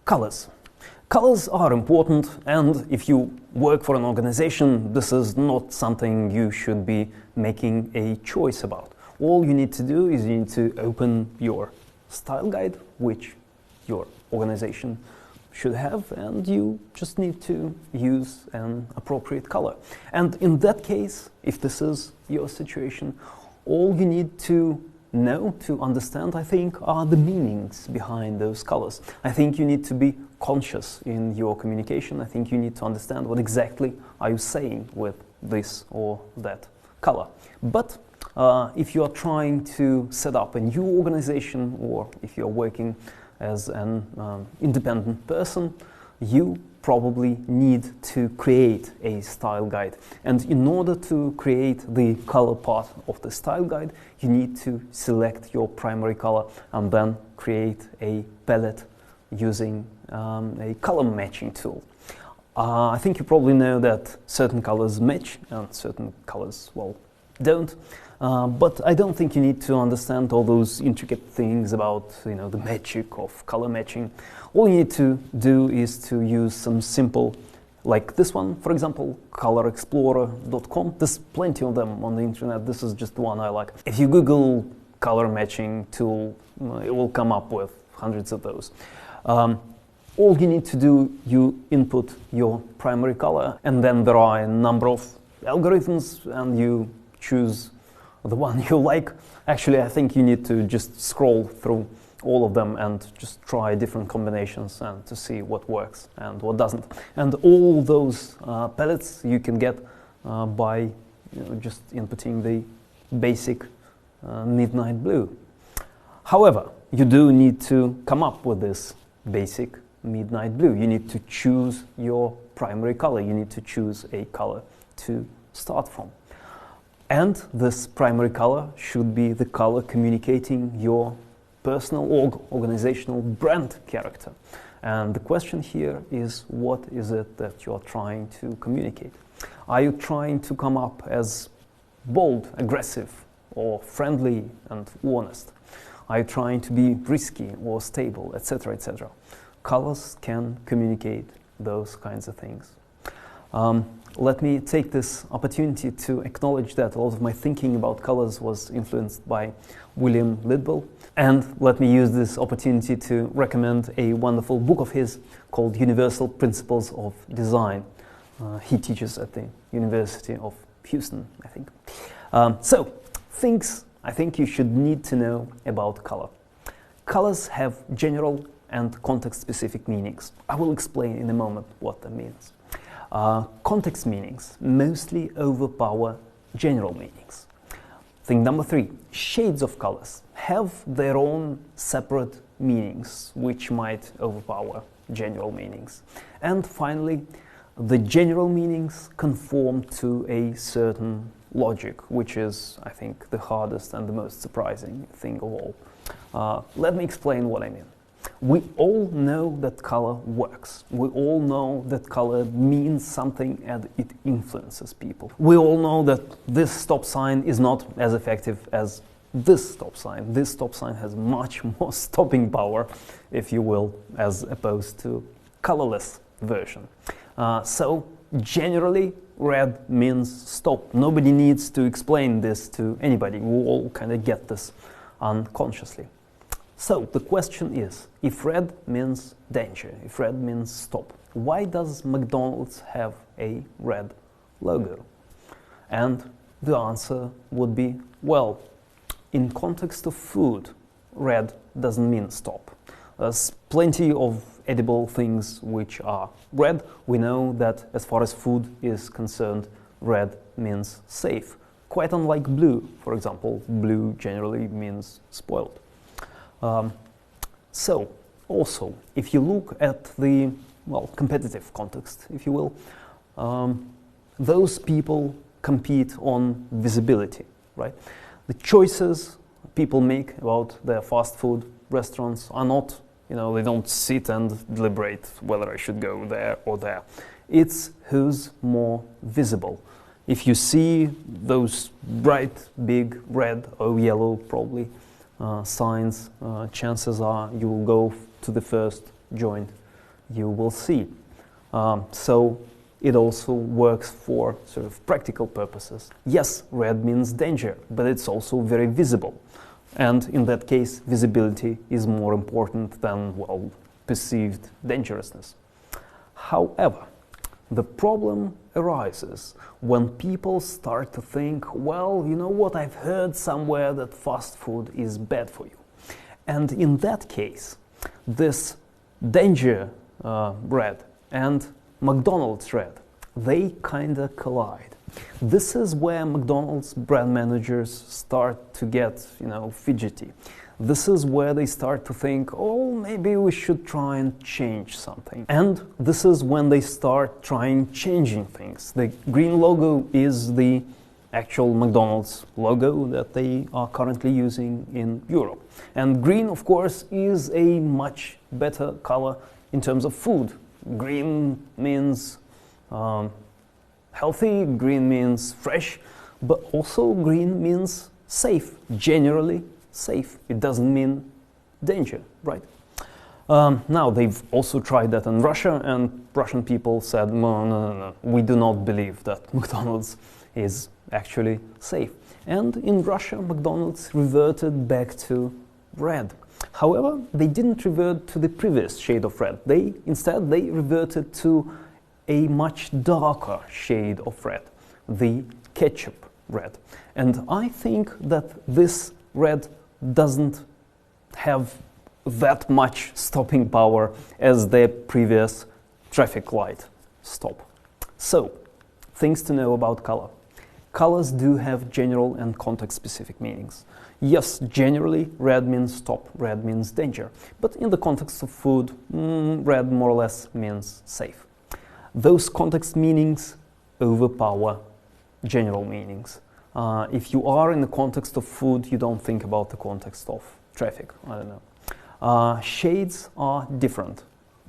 Colors. Colors are important, and if you work for an organization, this is not something you should be making a choice about. All you need to do is you need to open your style guide, which your organization should have, and you just need to use an appropriate color. And in that case, if this is your situation, all you need to know, to understand, I think, are the meanings behind those colors. I think you need to be conscious in your communication. I think you need to understand what exactly are you saying with this or that color. But if you are trying to set up a new organization, or if you're working as an independent person, you probably need to create a style guide. And in order to create the color part of the style guide, you need to select your primary color and then create a palette using a color matching tool. I think you probably know that certain colors match and certain colors, well, don't. But I don't think you need to understand all those intricate things about, the magic of color matching. All you need to do is to use some simple, like this one, for example, colorexplorer.com. There's plenty of them on the internet. This is just one I like. If you Google color matching tool, it will come up with hundreds of those. All you need to do, you input your primary color, and then there are a number of algorithms, and you choose the one you like. Actually, I think you need to just scroll through all of them and just try different combinations and to see what works and what doesn't. And all those palettes you can get by just inputting the basic midnight blue. However, you do need to come up with this basic midnight blue. You need to choose your primary color. You need to choose a color to start from. And this primary color should be the color communicating your personal or organizational brand character. And the question here is, what is it that you're trying to communicate? Are you trying to come up as bold, aggressive, or friendly and honest? Are you trying to be risky or stable, etc., etc.? Colors can communicate those kinds of things. Let me take this opportunity to acknowledge that a lot of my thinking about colors was influenced by William Lidbell. And let me use this opportunity to recommend a wonderful book of his called Universal Principles of Design. He teaches at the University of Houston, I think. So, things I think you should need to know about color. Colors have general and context-specific meanings. I will explain in a moment what that means. Context meanings mostly overpower general meanings. Thing number 3, shades of colors have their own separate meanings which might overpower general meanings. And finally, the general meanings conform to a certain logic, which is, I think, the hardest and the most surprising thing of all. Let me explain what I mean. We all know that color works. We all know that color means something and it influences people. We all know that this stop sign is not as effective as this stop sign. This stop sign has much more stopping power, if you will, as opposed to colorless version. So generally, red means stop. Nobody needs to explain this to anybody. We all kind of get this unconsciously. So the question is, if red means danger, if red means stop, why does McDonald's have a red logo? And the answer would be, well, in context of food, red doesn't mean stop. There's plenty of edible things which are red. We know that as far as food is concerned, red means safe. Quite unlike blue, for example. Blue generally means spoiled. So, also, if you look at the, competitive context, if you will, those people compete on visibility, right? The choices people make about their fast food restaurants are not, they don't sit and deliberate whether I should go there or there. It's who's more visible. If you see those bright, big red or yellow, probably, signs, chances are you will go to the first joint you will see. So it also works for sort of practical purposes. Yes, red means danger, but it's also very visible. And in that case, visibility is more important than, well, perceived dangerousness. However, the problem arises when people start to think, well, you know what, I've heard somewhere that fast food is bad for you. And in that case, this danger red and McDonald's red, they kinda collide. This is where McDonald's brand managers start to get, fidgety. This is where they start to think, oh, maybe we should try and change something. And this is when they start trying changing things. The green logo is the actual McDonald's logo that they are currently using in Europe. And green, of course, is a much better color in terms of food. Green means healthy, green means fresh, but also green means safe, generally safe. It doesn't mean danger, right? Now, they've also tried that in Russia, and Russian people said, no, we do not believe that McDonald's is actually safe. And in Russia, McDonald's reverted back to red. However, they didn't revert to the previous shade of red. Instead, they reverted to a much darker shade of red, the ketchup red. And I think that this red doesn't have that much stopping power as the previous traffic light stop. So, things to know about color. Colors do have general and context-specific meanings. Yes, generally, red means stop, red means danger. But in the context of food, red more or less means safe. Those context meanings overpower general meanings. If you are in the context of food, you don't think about the context of traffic. I don't know. Shades are different.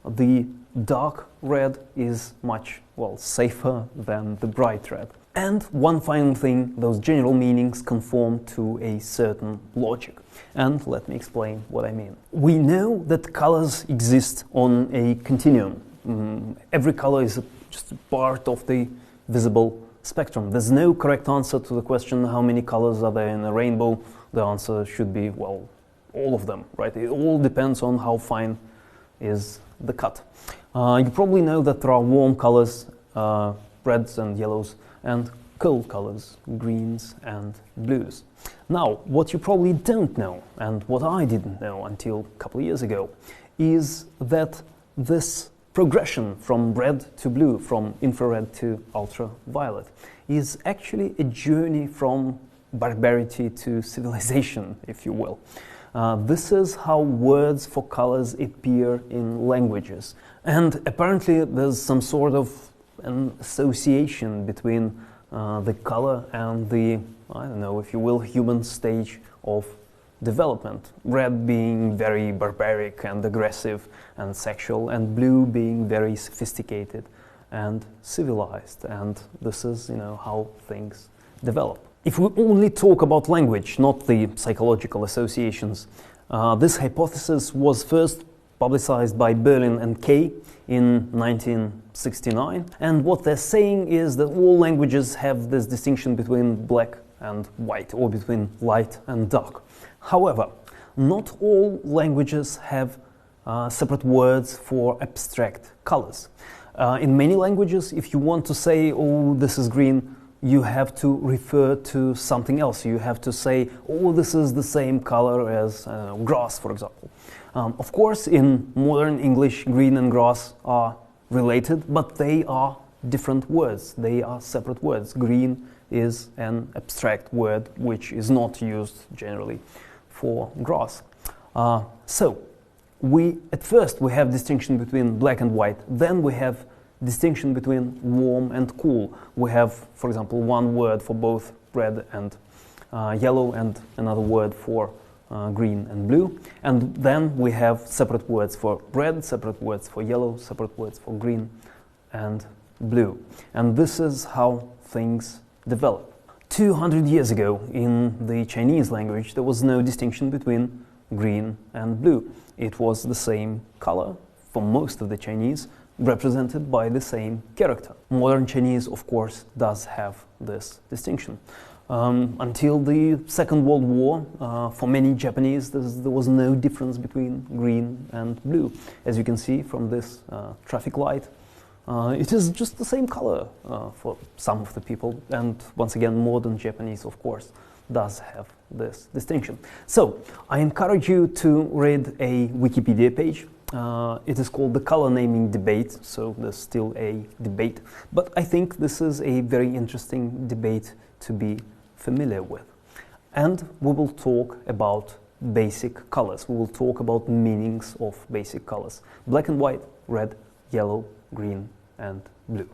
The dark red is much, safer than the bright red. And one final thing, those general meanings conform to a certain logic. And let me explain what I mean. We know that colors exist on a continuum. Every color is just a part of the visible spectrum. There's no correct answer to the question, how many colors are there in a rainbow? The answer should be, all of them, right? It all depends on how fine is the cut. You probably know that there are warm colors, reds and yellows, and cold colors, greens and blues. Now, what you probably don't know, and what I didn't know until a couple of years ago, is that this progression from red to blue, from infrared to ultraviolet, is actually a journey from barbarity to civilization, if you will. This is how words for colors appear in languages. And apparently there's some sort of an association between the color and the, I don't know, if you will, human stage of development. Red being very barbaric and aggressive and sexual, and blue being very sophisticated and civilized. And this is, how things develop. If we only talk about language, not the psychological associations, this hypothesis was first publicized by Berlin and Kay in 1969. And what they're saying is that all languages have this distinction between black and white, or between light and dark. However, not all languages have separate words for abstract colors. In many languages, if you want to say, oh, this is green, you have to refer to something else. You have to say, oh, this is the same color as grass, for example. Of course, in modern English, green and grass are related, but they are different words. They are separate words. Green is an abstract word which is not used generally for grass. So, at first we have distinction between black and white, then we have distinction between warm and cool. We have, for example, one word for both red and yellow, and another word for green and blue. And then we have separate words for red, separate words for yellow, separate words for green and blue. And this is how things develop. 200 years ago, in the Chinese language, there was no distinction between green and blue. It was the same color for most of the Chinese, represented by the same character. Modern Chinese, of course, does have this distinction. Until the Second World War, for many Japanese, there was no difference between green and blue. As you can see from this traffic light, it is just the same color for some of the people. And once again, modern Japanese, of course, does have this distinction. So I encourage you to read a Wikipedia page. It is called the color naming debate, so there's still a debate. But I think this is a very interesting debate to be familiar with. And we will talk about basic colors. We will talk about meanings of basic colors. Black and white, red, yellow, green, and blue.